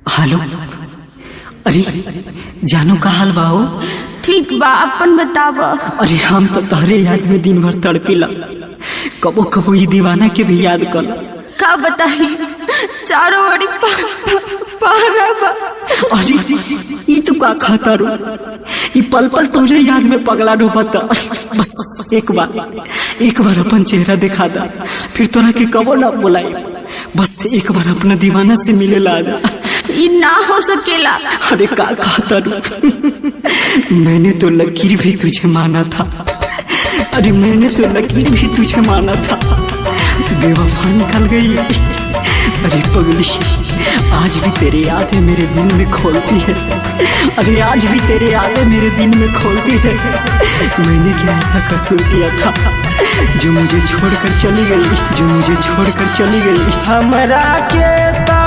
Hello. अरे जानू का हाल बा हो? ठीक बा, अपन बताव। अरे हम तो तहरे याद में दिन भर तड़पिला। कबो कबो ये दीवाना के भी याद कर। का बताई, चारों ओर पहरा बा। अरे ये तो का खाता रो, ये पल पल तोरे याद में पगला डूबता। बस एक बार अपन चेहरा दिखा दा, फिर तोरा के कबो ना बुलाए। बस एक बार अपना दीवाना से मिले ला जा। ये ना हो सकेला। अरे का खाता रो, मैंने तो लकीर भी तुझे माना था। अरे मैंने तो लकीर भी तुझे माना था, बेवफा निकल गई। अरे पगली, आज भी तेरी यादें मेरे दिल में खोलती है। अरे आज भी तेरी यादें मेरे दिल में खोलती है। मैंने क्या ऐसा कसूर किया था जो मुझे छोड़कर चली गई, हमरा के ता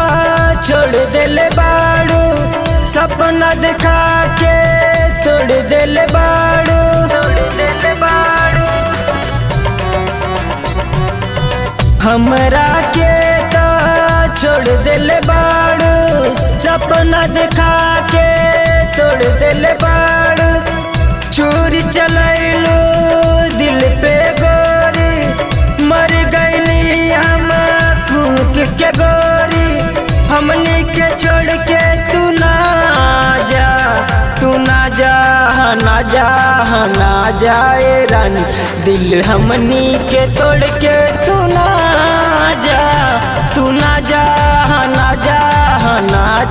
छोड़ देले बाड़ू, सपना दिखा के तोड़ देले बाड़ू। हमरा के ता छोड़ देले बाड़ू, सपना दिखा के तोड़ देले बाड़ू। चोरी चलैलू दिल पे गोरी, मर गईली हम फूक के गोरी। हमनी के छोड़ के तू ना जाए रानी, दिल हमनी के तोड़ के तू ना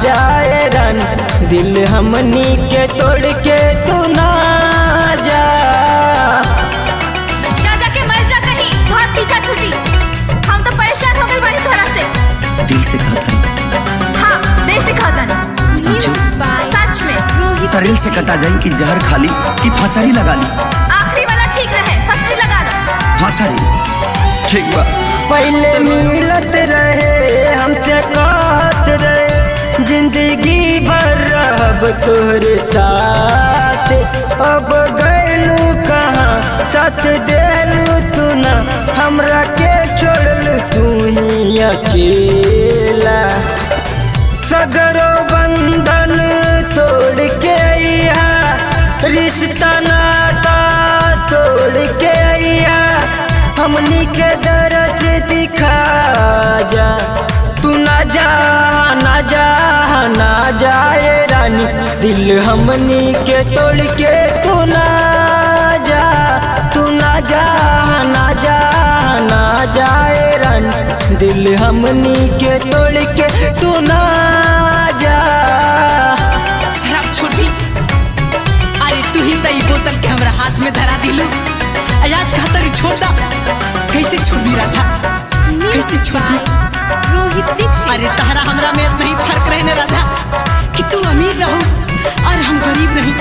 जाए रानी, दिल हमनी के तोड़ के तू ना जा। के मर जा कहीं, बहुत पीछा छुटी। हम तो परेशान हो गए बड़ी थोड़ा से। दिल से कहता। हाँ, दिल से कहता। सच में तरेल से कटा जाई कि जहर खाली कि फसरी लगा ली। आखिरी वाला ठीक रहे, फसरी लगा लो। फसरी ठीक बा। पहले मिलत रहे हमसे कहत रहे, जिंदगी भर रहब तोहरे साथ। अब गैलू कहाँ, साथ देलू तू ना, हमरा के छोड़लू तू ही अकेला। सगरो बंधन तोड़ के आइया, रिश्ता नाता तोड़ के आइया। हमनी के दरस दिखा जा, तू ना जाए रानी, दिल हमनी के तोड़ के तू ना जाए रानी, दिल हमनी के तोड़ के तू ना जा। शराब छोड़ दी। अरे तू ही तो बोतल के हमरा हाथ में धरा दिलू। आज कहतर छोड़ दा, कैसे छोड़ दी रहा था, कैसे छोड़ दी। अरे तहरा हमरा में नहीं फर्क रहने रहा कि तू अमीर रहो और हम गरीब नहीं।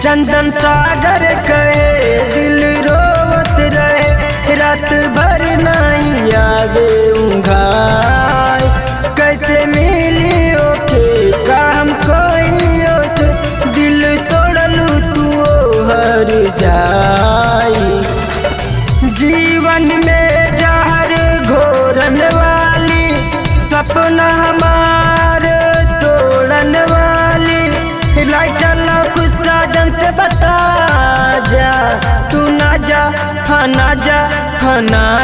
चंदन सागर कहे दिल रोवत रहे, रात भर नहीं आवे उंघाई। कैसे मिली ओके काम कोई ओत, दिल तोड़लू तू हर जाई। जीवन में जहर घोरन वाली, सपना हमार तोड़न वाली। लाइटर कुछ साजन से बता जा, तू ना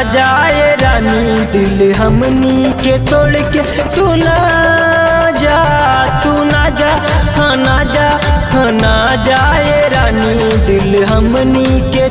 जाए रानी, दिल हमनी के तोड़ के तू ना जाए रानी, दिल हमनी के